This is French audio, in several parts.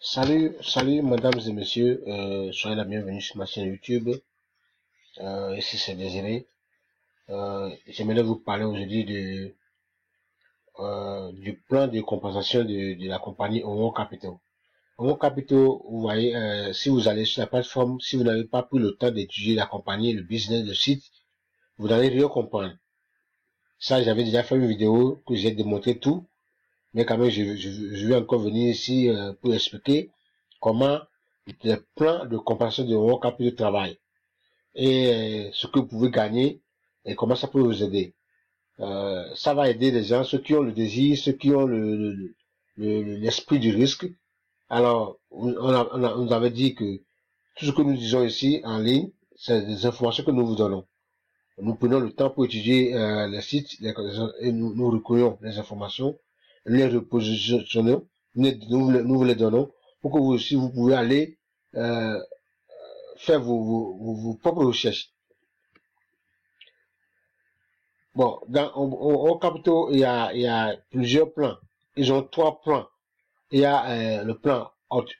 Salut mesdames et messieurs, soyez la bienvenue sur ma chaîne YouTube. Ici c'est Désiré. J'aimerais vous parler aujourd'hui du plan de compensation de la compagnie Homo Capital. Homo Capital, vous voyez, si vous allez sur la plateforme, si vous n'avez pas pris le temps d'étudier la compagnie, le business, le site, vous n'allez rien comprendre. Ça, j'avais déjà fait une vidéo que j'ai démontré tout, mais quand même, je vais encore venir ici pour expliquer comment les plans de compensation de Homo Capital travaillent et ce que vous pouvez gagner et comment ça peut vous aider. Ça va aider les gens, ceux qui ont le désir, ceux qui ont l'esprit du risque. Alors, on nous avait dit que tout ce que nous disons ici en ligne, c'est des informations que nous vous donnons. Nous prenons le temps pour étudier les sites et nous recueillons les informations, les repositionnons, nous vous les donnons pour que vous aussi vous pouvez aller faire vos propres recherches. Bon, au Capital, il y a plusieurs plans. Ils ont 3 plans. Il y a le plan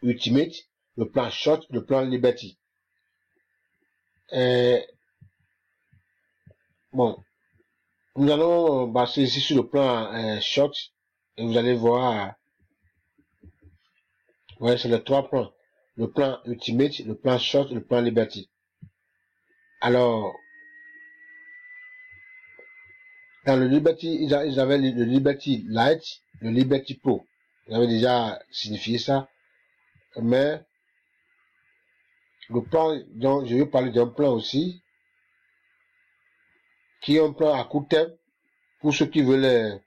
Ultimate, le plan Short, le plan Liberty. Bon, nous allons baser ici sur le plan Short et vous allez voir, ouais, c'est les 3 plans. Le plan Ultimate, le plan Short, le plan Liberty. Alors, dans le Liberty, ils avaient le Liberty Light, le Liberty Pro. J'avais déjà signifié ça. Mais le plan, donc je vais parler d'un plan aussi, qui est un plan à court terme pour ceux qui veulent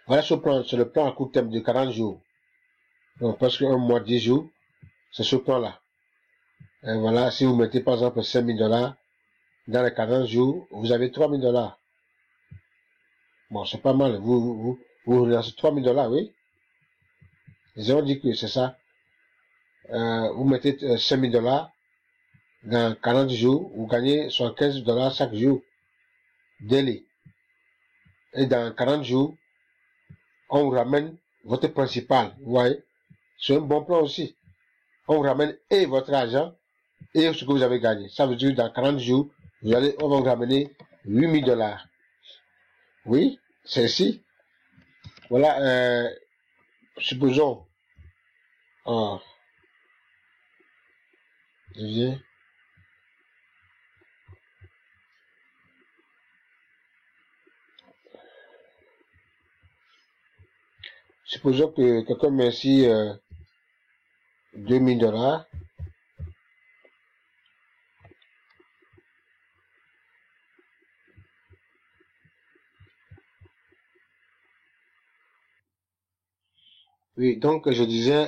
voilà ce plan, c'est le plan à court terme de 40 jours. Donc presque un mois, 10 jours, c'est ce plan-là. Et voilà, si vous mettez par exemple 5 000 $, dans les 40 jours, vous avez 3 000 $. Bon, c'est pas mal. Vous relancez 3 000 $, oui. Ils ont dit que c'est ça. Vous mettez 5 000 $, dans 40 jours, vous gagnez 75 $ chaque jour. Daily. Et dans 40 jours, on vous ramène votre principal. Vous voyez? C'est un bon plan aussi. On vous ramène et votre argent et ce que vous avez gagné. Ça veut dire que dans 40 jours, on va vous ramener 8 000 $. Oui, c'est ici. Voilà, supposons, je viens. Supposons que quelqu'un met ici 2 000 $. Oui, donc je disais,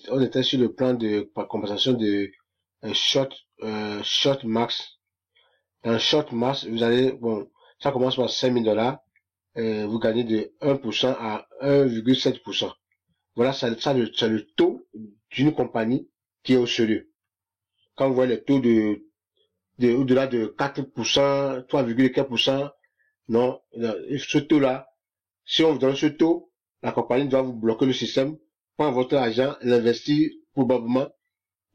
on était sur le plan de compensation de short max. Dans short max, vous allez, bon, ça commence par 5 000 $. Vous gagnez de 1% à 1,7%. Voilà, c'est le taux d'une compagnie qui est au sérieux. Quand vous voyez le taux au-delà de 4%, 3,4%, non, ce taux-là, si on vous donne ce taux, la compagnie doit vous bloquer le système, prendre votre argent, l'investir probablement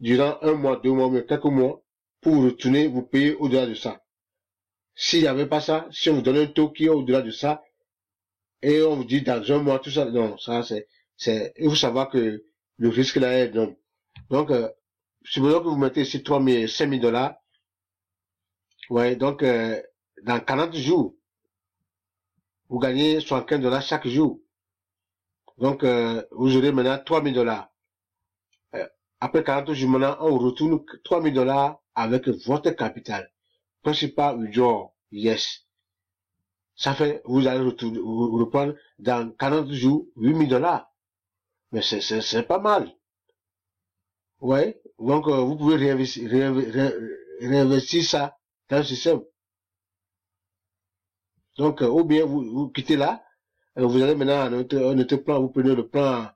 durant 1 mois, 2 mois, mais quelques mois, pour vous retourner, vous payer au-delà de ça. S'il n'y avait pas ça, si on vous donne un taux qui est au-delà de ça, et on vous dit dans 1 mois, tout ça, non, ça il faut savoir que le risque là est énorme. Donc, supposons que vous mettez ici 5 000 $, ouais, donc, dans 40 jours, vous gagnez 75 $ chaque jour. Donc, vous aurez maintenant 3 000 $. Après 40 jours, maintenant, on retourne 3 000 $ avec votre capital. Principal withdraw, yes. Ça fait, vous allez reprendre dans 40 jours 8 000 $. Mais c'est pas mal. Ouais. Donc, vous pouvez réinvestir ça dans le système. Donc, ou bien vous quittez là, Vous allez maintenant à notre plan, vous prenez le plan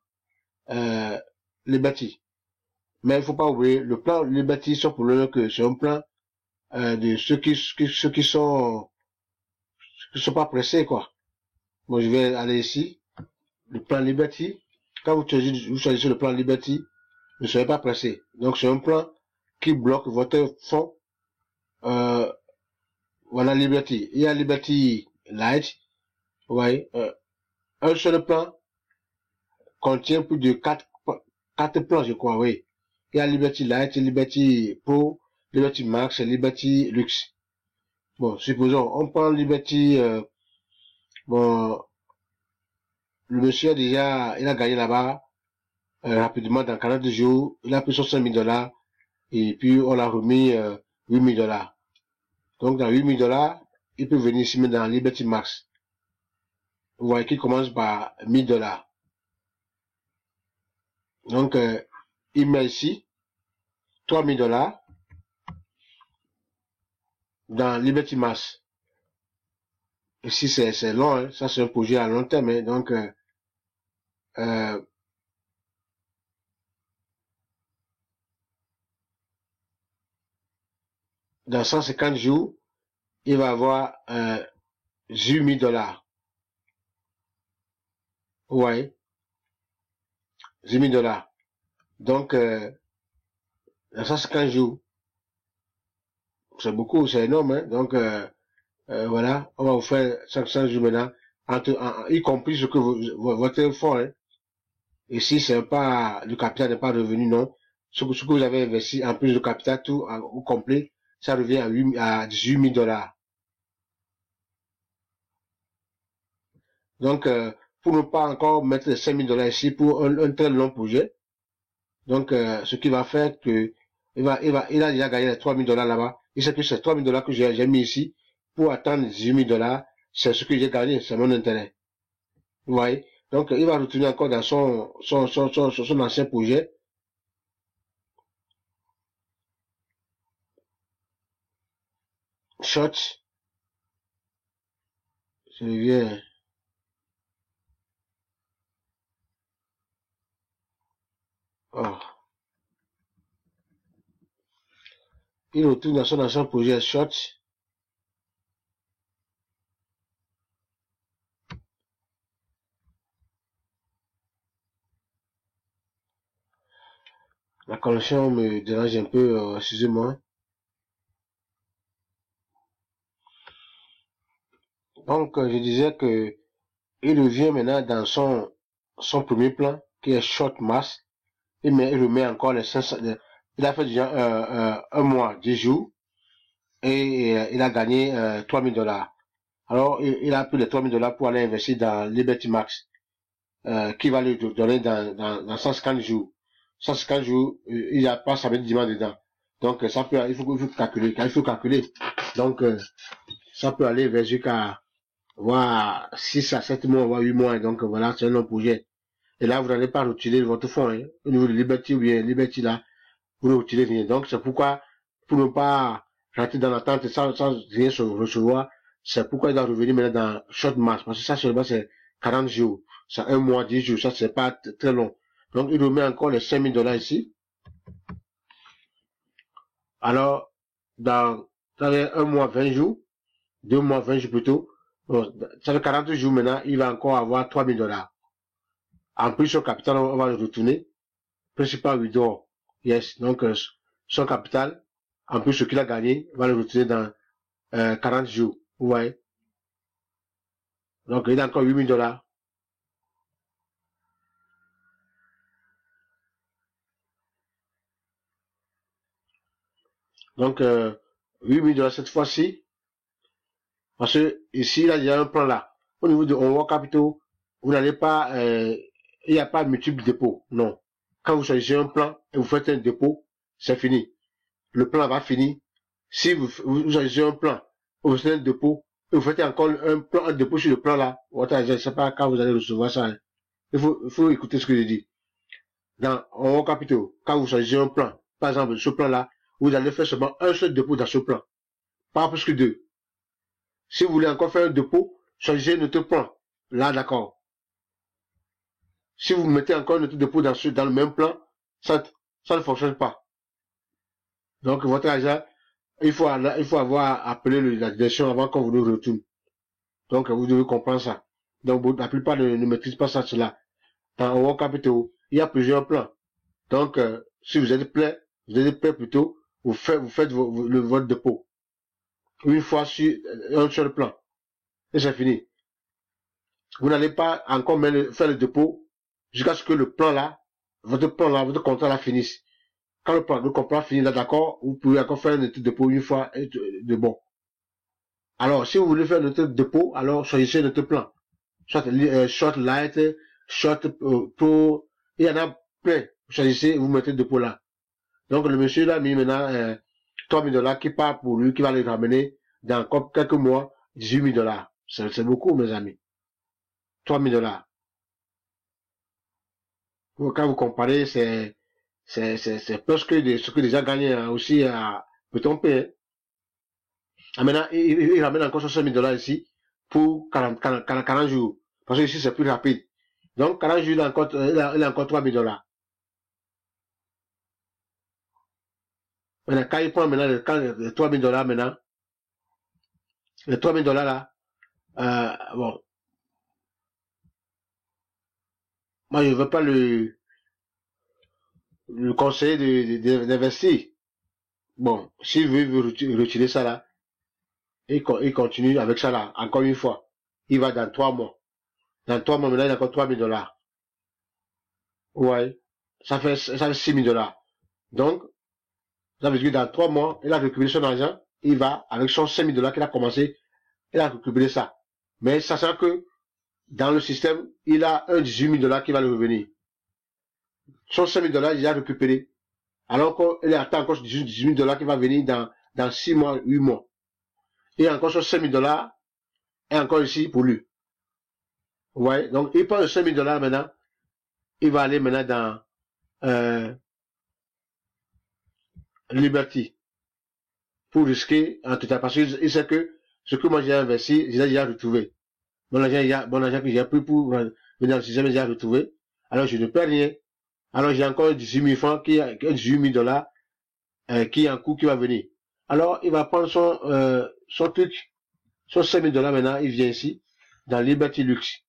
Liberty. Mais il ne faut pas oublier, le plan Liberty, sauf pour le que c'est un plan de ceux qui sont pas pressés, quoi. Bon, je vais aller ici, le plan Liberty. Quand vous choisissez le plan Liberty, ne soyez pas pressé. Donc, c'est un plan qui bloque votre fonds. Voilà Liberty. Il y a Liberty Light. Vous voyez, un seul plan contient plus de 4 plans, je crois, oui. Il y a Liberty Light, Liberty Pro, Liberty Max et Liberty Luxe. Bon, supposons, on prend Liberty, bon, le monsieur déjà, il a gagné là-bas, rapidement dans 40 jours, il a pris son 5 000 $, et puis on l'a remis 8 000 $. Donc dans 8 000 $, il peut venir ici dans Liberty Max. Vous voyez qu'il commence par 1 000 $. Donc, il met ici 3 000 $ dans Liberty Max. Ici, c'est long, hein. Ça c'est un projet à long terme, hein. Donc, dans 150 jours, il va avoir 18 000 $. Vous voyez, 18 000 $. Donc, dans 150 jours, c'est beaucoup, c'est énorme, hein. Donc, voilà, on va vous faire 500 jours maintenant, y compris ce que votre fonds, hein. Ici, c'est pas, le capital n'est pas revenu, non. Ce que vous avez investi en plus de capital, tout au complet, ça revient à 18 000 $. Donc, pour ne pas encore mettre les 5 000 $ ici pour un tel long projet, donc, ce qui va faire que il a déjà gagné les 3 000 $ là-bas. Il sait que ces 3 000 $ que j'ai mis ici pour atteindre 18 000 $, c'est ce que j'ai gagné, c'est mon intérêt. Vous voyez? Donc, il va retourner encore dans son ancien projet. Short. Je viens. Oh. Il retourne dans son ancien projet short. La connexion me dérange un peu, excusez-moi. Donc, je disais que il revient maintenant dans son premier plan, qui est short mass. Il remet encore les 500, il a fait déjà un mois, 10 jours, et il a gagné 3 000 $. Alors, il a pris les 3 000 $ pour aller investir dans Liberty Max, qui va lui donner dans 150 jours. 150 jours, il n'y a pas sa diamant dedans. Donc, ça peut, il faut calculer. Donc, ça peut aller vers jusqu'à, voire 6 à 7 mois, voire 8 mois. Donc, voilà, c'est un long projet. Et là, vous n'allez pas retirer votre fonds, hein. Au niveau de Liberty ou bien Liberty là, vous ne retirez rien. Donc, c'est pourquoi, pour ne pas rentrer dans l'attente sans rien se recevoir, c'est pourquoi il doit revenir maintenant dans short mass. Parce que ça, seulement, c'est 40 jours. C'est un mois, 10 jours. Ça, c'est pas très long. Donc, il remet encore les 5 000 $ ici. Alors, dans un mois, 20 jours, 2 mois, 20 jours plutôt, bon, ça fait 40 jours maintenant, il va encore avoir 3 000 $. En plus, son capital, on va le retourner. Principal withdraw. Yes. Donc, son capital, en plus, ce qu'il a gagné, va le retourner dans 40 jours. Vous voyez? Donc, il a encore 8 000 $. Donc, 8 000 $ cette fois-ci. Parce que ici, là, il y a un plan là. Au niveau de Onward Capital, vous n'allez pas, il n'y a pas de multiple dépôt. Non. Quand vous choisissez un plan et vous faites un dépôt, c'est fini. Le plan va finir. Si vous choisissez un plan, vous faites un dépôt, et vous faites encore un dépôt sur le plan là, je ne sais pas quand vous allez recevoir ça. Hein. Il faut écouter ce que je dis. Dans Onward Capital, quand vous choisissez un plan, par exemple, ce plan-là, vous allez faire seulement un seul dépôt dans ce plan. Pas plus que deux. Si vous voulez encore faire un dépôt, choisissez notre plan. là, d'accord. Si vous mettez encore une note de dépôt dans le même plan, ça ne fonctionne pas. Donc, votre agent, il faut avoir appelé la direction avant qu'on vous le retourne. Donc, vous devez comprendre ça. Donc, la plupart ne maîtrisent pas ça, cela. Dans World Capital, il y a plusieurs plans. Donc, si vous êtes prêt plutôt, vous faites votre dépôt. Une fois sur un seul plan. Et c'est fini. Vous n'allez pas encore faire le dépôt jusqu'à ce que le plan là, votre contrat là finisse. Quand le contrat finit là, d'accord, vous pouvez encore faire un dépôt une fois et de bon. Alors, si vous voulez faire notre dépôt, alors choisissez notre plan. Soit short light, short pro, il y en a plein. Choisissez, vous mettez le dépôt là. Donc, le monsieur là a mis maintenant 3 000 $ qui part pour lui, qui va les ramener dans quelques mois, 18 000 $. C'est beaucoup, mes amis. 3 000 $. Quand vous comparez, c'est plus que ce que les gens gagnent aussi à peut-on payer. Ah, maintenant, il ramène encore 65 000 $ ici pour 40 jours. Parce que ici, c'est plus rapide. Donc, 40 jours, il a encore 3 000 $. Maintenant, quand il prend maintenant les 3 000 $ maintenant, les 3 000 $ là, bon, moi, je ne veux pas le conseiller d'investir. Bon, s'il veut retirer ça là, il continue avec ça là, encore une fois. Il va dans 3 mois. Dans 3 mois, maintenant, il a encore 3 000 $. Ouais. Ça fait 6 000 $. Donc, ça veut dire que dans 3 mois, il a récupéré son argent, il va, avec son 5 000 $ qu'il a commencé, il a récupéré ça. Mais sachant que, dans le système, il a un 18 000 $ qui va le revenir. Son 5 000 $, il a récupéré. Alors qu'il attend encore 18 000 $ qui va venir dans 6 mois, 8 mois. Et encore son 5 000 $ est encore ici pour lui. Ouais. Donc, il prend le 5 000 $ maintenant. Il va aller maintenant dans Liberty pour risquer en tout cas parce qu'il sait que ce que moi j'ai investi, j'ai déjà retrouvé. Mon argent que j'ai pris pour venir dans le système, j'ai déjà retrouvé. Alors je ne perds rien. Alors j'ai encore 18 000 francs, 18 000 $ qui est en cours qui va venir. Alors il va prendre son truc, son 5 000 $ maintenant, il vient ici, dans Liberty Lux.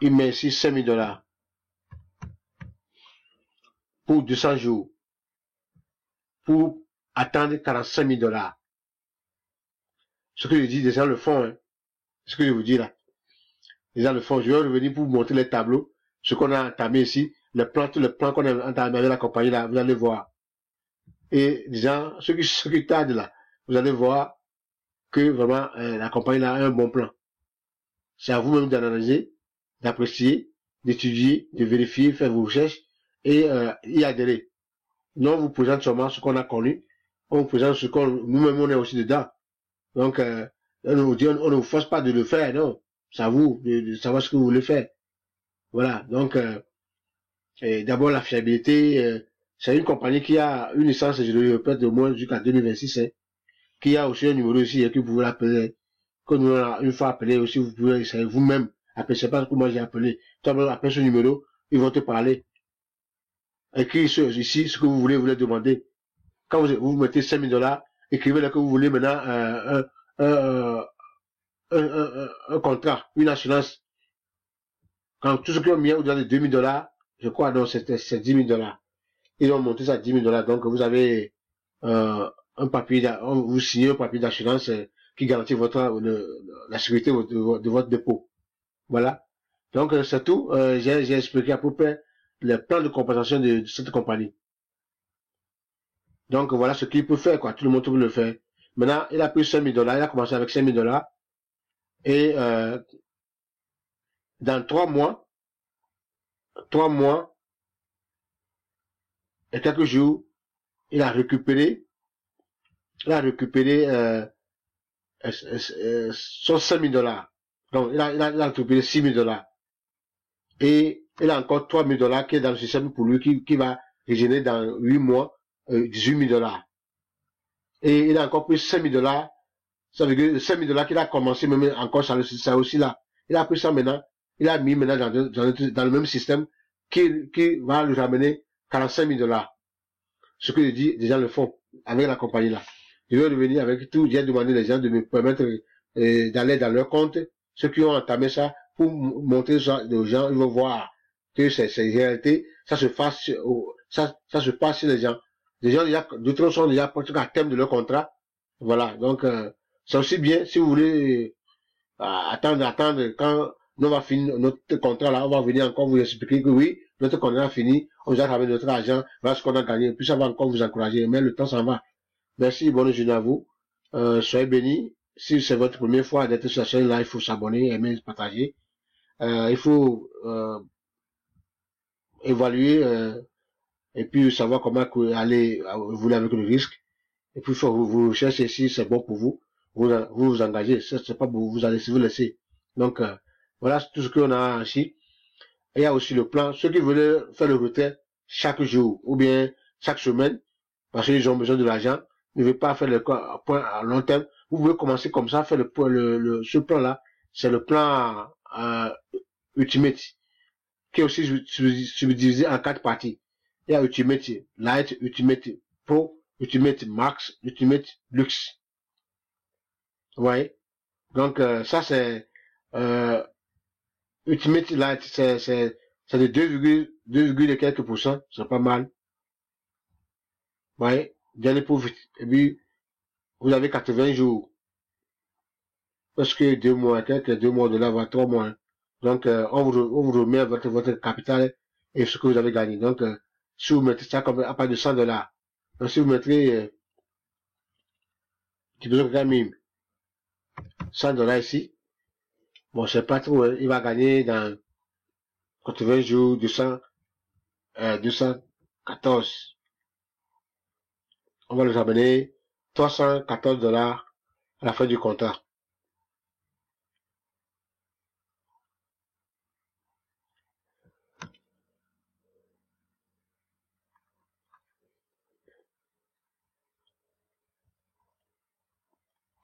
Il met ici 5 000 $ pour 200 jours. Pour attendre 45 000 $. Ce que je dis, déjà le fond, hein. Ce que je vous dis là. Déjà le fond, je vais revenir pour vous montrer les tableaux, ce qu'on a entamé ici, tous les plans qu'on a entamé avec la compagnie là, vous allez voir. Et déjà, ceux qui tardent là, vous allez voir que vraiment la compagnie là a un bon plan. C'est à vous-même d'analyser, d'apprécier, d'étudier, de vérifier, faire vos recherches et y adhérer. Non, on vous présente seulement ce qu'on a connu, on vous présente ce qu'on nous-mêmes on est aussi dedans. Donc, on ne vous force pas de le faire, non. C'est à vous de savoir ce que vous voulez faire. Voilà. Donc, d'abord la fiabilité. C'est une compagnie qui a une licence, je le répète, de moins jusqu'à 2026, hein, qui a aussi un numéro aussi, et que vous pouvez l'appeler. Quand nous l'avons une fois appelé aussi, vous pouvez essayer vous-même. Appelez, c'est pas que moi j'ai appelé. Toi-même, appelle ce numéro, ils vont te parler. Écrivez ici ce que vous voulez demander. Quand vous mettez 5 000 $, écrivez là que vous voulez maintenant un contrat, une assurance. Quand tout ce qu'ils ont mis au-delà de 2 000 $, je crois, non, c'est 10 000 $. Ils ont monté ça à 10 000 $. Donc, vous avez un papier, vous signez un papier d'assurance qui garantit la sécurité de votre dépôt. Voilà. Donc, c'est tout. J'ai expliqué à peu près le plan de compensation de cette compagnie. Donc, voilà ce qu'il peut faire, quoi. Tout le monde peut le faire. Maintenant, il a pris 5 000 $. Il a commencé avec 5 000 $. Et dans 3 mois et quelques jours, il a récupéré son 5 000 $. Donc, il a récupéré 6 000 $. Et il a encore 3 000 $ qui est dans le système pour lui, qui va régénérer dans 8 mois 18 000 $. Et il a encore pris 5 000 $. Ça veut dire 5 000 $ qu'il a commencé, même encore ça aussi là. Il a pris ça maintenant, il a mis maintenant dans le même système qui va lui ramener 45 000 $. Ce que je dis, des gens le font avec la compagnie là. Je vais revenir avec tout, j'ai demandé les gens de me permettre d'aller dans leur compte, ceux qui ont entamé ça, pour montrer ça aux gens, ils vont voir que c'est réalité, ça se passe, ça se passe chez les gens. Les gens, d'autres sont déjà à terme de leur contrat. Voilà, donc c'est aussi bien, si vous voulez attendre, quand on va finir notre contrat là, on va venir encore vous expliquer que oui, notre contrat a fini, on vous a ramené notre argent, voilà ce qu'on a gagné, puis ça va encore vous encourager, mais le temps s'en va. Merci, bonne journée à vous. Soyez bénis. Si c'est votre première fois d'être sur la chaîne là, il faut s'abonner, aimer, partager. Il faut évaluer et puis savoir comment aller évoluer avec le risque. Et puis il faut vous chercher si c'est bon pour vous. Vous engagez. Si c'est pas bon, vous allez vous laisser. Donc voilà tout ce qu'on a ici. Et il y a aussi le plan. Ceux qui veulent faire le retrait chaque jour ou bien chaque semaine, parce qu'ils ont besoin de l'argent, ne veulent pas faire le point à long terme. Vous pouvez commencer comme ça, faire ce plan-là. C'est le plan Ultimate, qui est aussi subdivisé en 4 parties. Il y a Ultimate Light, Ultimate Pro, Ultimate Max, Ultimate Luxe. Vous voyez? Donc ça c'est Ultimate Light, c'est de 2, et quelques %, c'est pas mal. Vous voyez? Dernier profit. Et puis, vous avez 80 jours. Parce que 2 mois, quelques 2 mois de là, 3 mois. Donc, on vous remet votre capital et ce que vous avez gagné. Donc, si vous mettez ça comme à part de 100 $, donc si vous mettrez, tu besoin quand même 100 $ ici, bon, c'est pas trop, hein, il va gagner dans 80 jours, 214. On va le ramener 314 $ à la fin du contrat.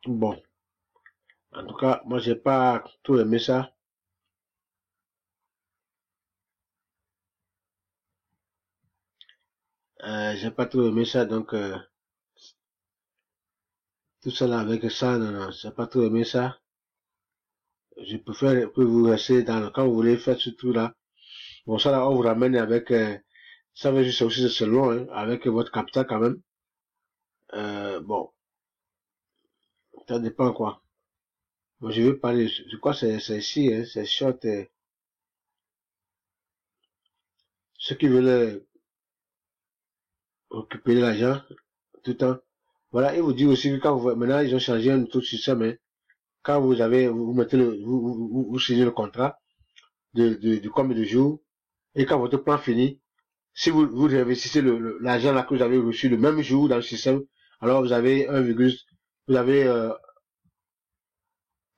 Bon. En tout cas, moi, j'ai pas tout aimé ça. J'ai pas trop aimé ça, donc, tout ça là avec ça, non, j'ai pas trop aimé ça. Je préfère que vous restez quand vous voulez faire ce truc là. Bon, ça là, on vous ramène avec, ça veut juste aussi c'est long, hein, avec votre capital quand même. Bon, ça dépend quoi. Moi, je veux parler, je crois que c'est ici, hein, c'est short, ceux qui veulent récupérer l'argent tout le temps. Voilà, et vous dit aussi que maintenant, ils ont changé un autre système, hein. Quand vous mettez vous signez le contrat de combien de jours, et quand votre plan finit, si vous réinvestissez l'argent là que vous avez reçu le même jour dans le système, alors vous avez vous avez,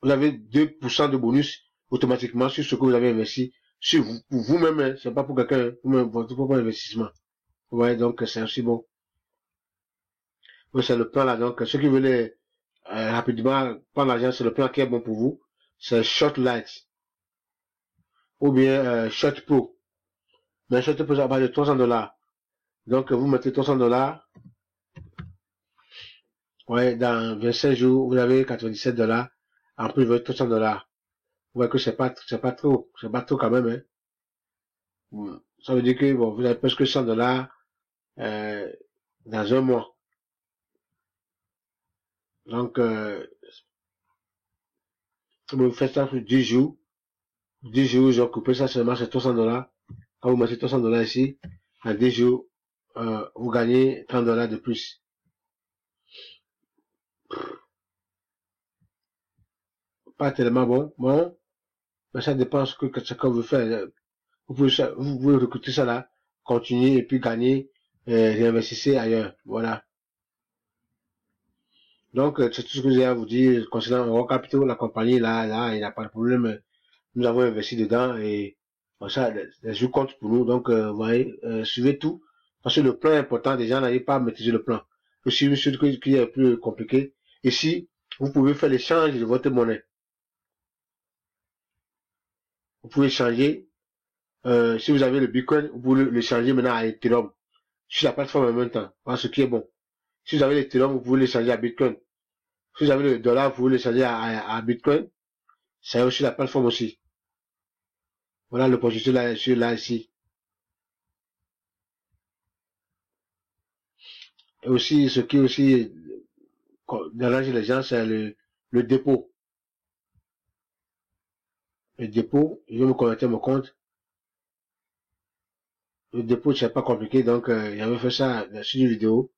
vous avez 2% de bonus automatiquement sur ce que vous avez investi, sur vous-même, hein, c'est pas pour quelqu'un, vous-même, votre propre investissement. Ouais, donc c'est aussi bon. Oui, c'est le plan là, donc ceux qui veulent rapidement prendre l'argent, c'est le plan qui est bon pour vous. C'est Short Light ou bien Short Pro. Mais Short Pro, ça va de 300 $. Donc vous mettez 300 $. Ouais, dans 25 jours, vous avez 97 $. En plus, vous avez 300 $. Vous voyez que c'est pas trop quand même, hein. Ça veut dire que bon, vous avez presque 100 $ dans un mois. Donc, vous faites ça sur 10 jours. 10 jours, j'ai coupé ça seulement, c'est 300 $. Quand vous mettez 300 $ ici, en 10 jours, vous gagnez 30 $ de plus. Pas tellement bon, mais ça dépend ce que vous faites. Vous pouvez recruter ça là, continuer et puis gagner, réinvestissez ailleurs. Voilà. Donc, c'est tout ce que j'ai à vous dire concernant Euro Capital, la compagnie là, il n'y a pas de problème. Nous avons investi dedans et bon, ça, les jeux comptent pour nous. Donc, vous voyez, suivez tout. Parce que le plan est important, les gens n'arrivent pas à maîtriser le plan. Aussi, une chose qui est plus compliqué. Ici, vous pouvez faire l'échange de votre monnaie. vous pouvez changer. Si vous avez le Bitcoin, vous pouvez le changer maintenant à Ethereum sur la plateforme en même temps. Voilà ce qui est bon. Si vous avez l'Ethereum, vous pouvez le changer à Bitcoin. Si vous avez le dollar, vous pouvez le changer à Bitcoin. C'est aussi la plateforme aussi. Voilà le projet là ici. Et aussi, ce qui aussi dérange les gens, c'est le dépôt. Le dépôt, je vais me connecter mon compte. Le dépôt, c'est pas compliqué, donc j'avais fait ça sur une vidéo.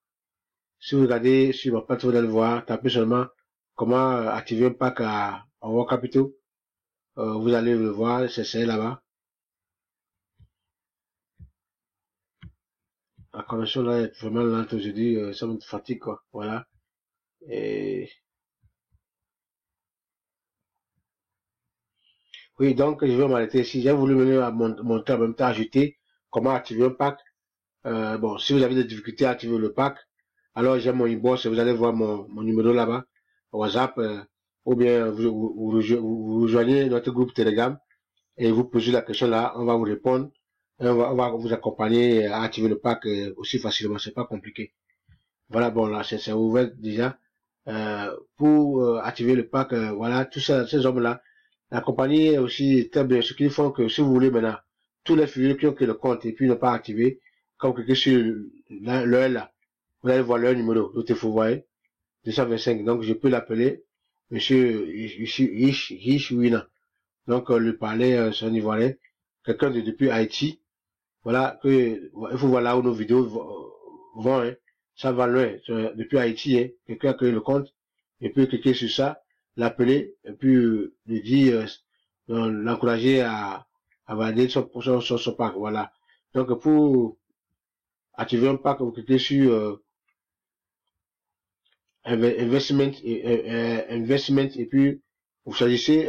Si vous regardez sur ma plateforme, vous allez le voir, tapez seulement comment activer un pack en World Capital. Vous allez le voir, c'est là-bas. La connexion là est vraiment lente aujourd'hui, ça me fatigue quoi. Voilà. Et oui, donc je vais m'arrêter ici. J'ai voulu montrer en même temps, ajouter comment activer un pack. Bon, si vous avez des difficultés à activer le pack, alors j'ai mon inbox, vous allez voir mon numéro là-bas, WhatsApp, ou bien vous rejoignez notre groupe Telegram et vous posez la question là, on va vous répondre et on va vous accompagner à activer le pack aussi facilement, c'est pas compliqué. Voilà, bon là, c'est ouvert déjà. Pour activer le pack, voilà, tous ces hommes-là, la compagnie est aussi très bien. Ce qu'ils font que si vous voulez maintenant, tous les filiales qui ont créé le compte et puis ne pas activé, quand vous cliquez sur leur là, vous allez voir leur numéro, l'autre vous voyez, 225. Donc je peux l'appeler Monsieur Rich Wina. Donc lui parler c'est un Ivoirien, quelqu'un de depuis Haïti. Voilà que il faut voir là où nos vidéos vont. Hein. Ça va loin. Depuis Haïti, hein. Quelqu'un a créé le compte et puis cliquer sur ça, l'appeler et puis lui dire, l'encourager à valider son pack. Voilà. Donc pour activer un pack, vous cliquez sur investment et puis vous choisissez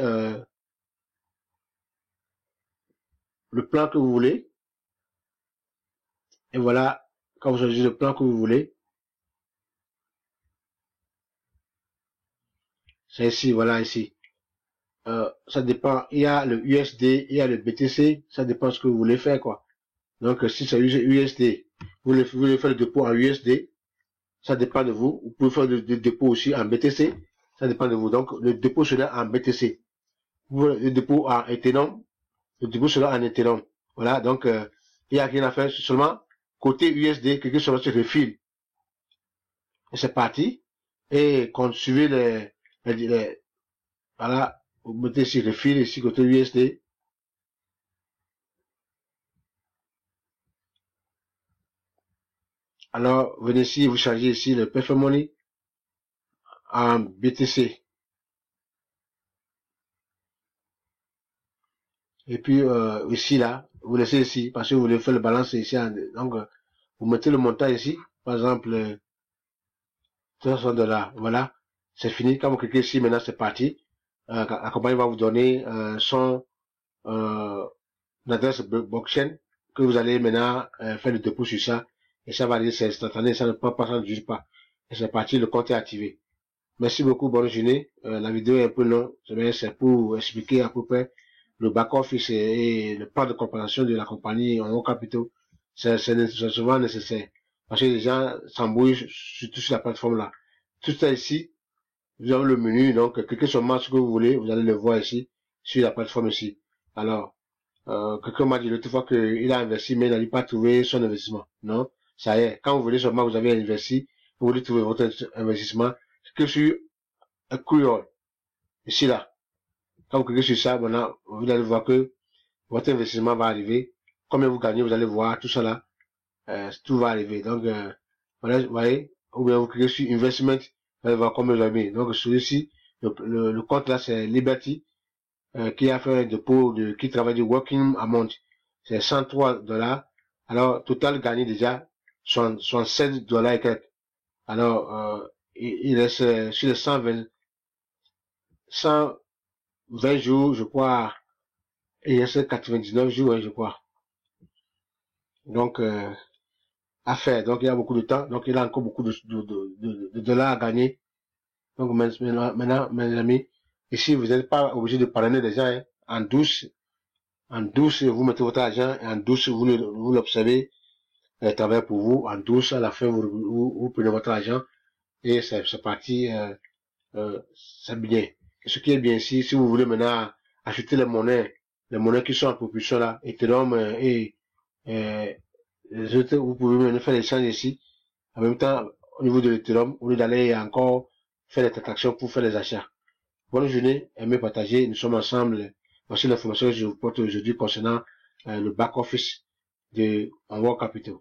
le plan que vous voulez. Et voilà, quand vous choisissez le plan que vous voulez, c'est ici, voilà ici. Ça dépend, il y a le USD, il y a le BTC, ça dépend de ce que vous voulez faire, quoi. Donc, si c'est USD, vous voulez faire le dépôt en USD, ça dépend de vous. Vous pouvez faire le dépôt aussi en BTC, ça dépend de vous. Donc, le dépôt sera en BTC. Vous voulez le dépôt en Ethereum, le dépôt sera en Ethereum. Voilà, donc, il n'y a rien à faire, seulement, côté USD, quelque chose se refile. Et c'est parti. Et quand suivez voilà, vous mettez sur le fil ici côté USD. Alors, venez ici, vous changez ici le Perfect Money en BTC. Et puis, ici, là, vous laissez ici, parce que vous voulez faire le balance ici. Donc, vous mettez le montant ici. Par exemple, 300 $. Voilà. C'est fini. Quand vous cliquez ici, maintenant, c'est parti. La compagnie va vous donner son adresse blockchain que vous allez maintenant faire le dépôt sur ça. Et ça va aller, c'est instantané. Ça ne prend pas, ça ne dure pas. Et c'est parti, le compte est activé. Merci beaucoup, bonne journée. La vidéo est un peu longue, c'est pour expliquer à peu près le back-office et le plan de compensation de la compagnie en haut capitaux. C'est souvent nécessaire. Parce que les gens s'embrouillent surtout sur la plateforme là. Tout ça ici, vous avez le menu, donc cliquez sur ce que vous voulez, vous allez le voir ici, sur la plateforme ici. Alors, quelqu'un m'a dit l'autre fois qu'il a investi, mais il n'a pas trouvé son investissement. Non, ça y est, quand vous voulez seulement, vous avez investi, vous voulez trouver votre investissement, que sur Accrual, ici là. Quand vous cliquez sur ça, maintenant, vous allez voir que votre investissement va arriver. Combien vous gagnez, vous allez voir tout ça là. Tout va arriver. Donc, voilà, vous voyez, ou bien vous cliquez sur Investment, vous allez voir combien vous avez. Donc, celui-ci, le compte là, c'est Liberty, qui a fait un dépôt, qui travaille du Working Amount. C'est 103 $. Alors, total gagné déjà, 67 $ et quelques. Alors, il reste sur les 120 jours, je crois, et il reste 99 jours, hein, je crois. Donc, à faire. Donc, il y a beaucoup de temps. Donc, il a encore beaucoup de dollars à gagner. Donc, maintenant, mes amis, ici, vous n'êtes pas obligé de parrainer des gens, hein, en douce. En douce, vous mettez votre argent et en douce, vous l'observez, elle travaille pour vous. En douce, à la fin, vous prenez votre argent et c'est parti, c'est bien. Et ce qui est bien ici, si vous voulez maintenant acheter les monnaies qui sont en propulsion là, Ethereum les autres, vous pouvez maintenant faire l'échange ici. En même temps, au niveau de l'Ethereum, au lieu d'aller encore faire des transactions pour faire les achats. Bonne journée, aimez partager, nous sommes ensemble. Voici l'information que je vous porte aujourd'hui concernant le back-office de Envoi Capital.